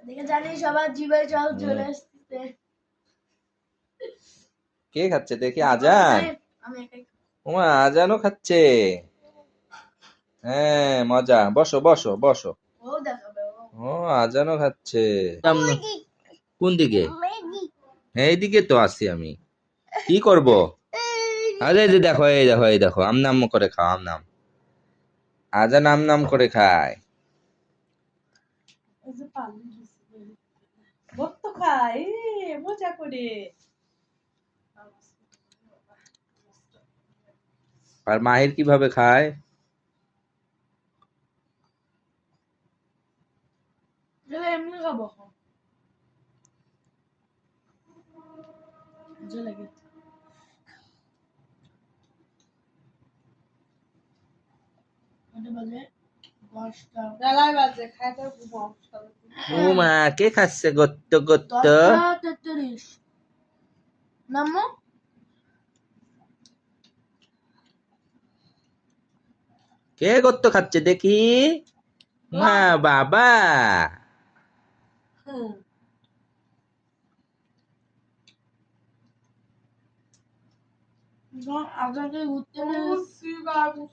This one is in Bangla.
দেখে জানি সবার জিভে জল চলে আসছে। কে খাচ্ছে দেখি? আজান? আমি একাই ওমা, আজানও খাচ্ছে। হ্যাঁ, মজা। বসো বসো বসো। ও দেখাবে ও, আজানও খাচ্ছে। কোন দিকে? এইদিকে তো আছি আমি। কি করব? আরে এই যে দেখো, এই দেখো, এই দেখো, আম নাম করে খাও, আম নাম। আজান আম নাম করে খায়। ওই যে পানি দিছে। ভক্ত খায় মজা করে। আর মাহির কিভাবে খায়? এমনি খাবো মজা লাগে। ওটা বাজে 10টা বেলায় বাজে খাইতে ঘুমাও। ওমা, কে খাচ্ছে গত্ত গত্ত? 10টা 43 নামো। কে গত্ত খাচ্ছে দেখি? মা বাবা। আপনাকে ঘুরতে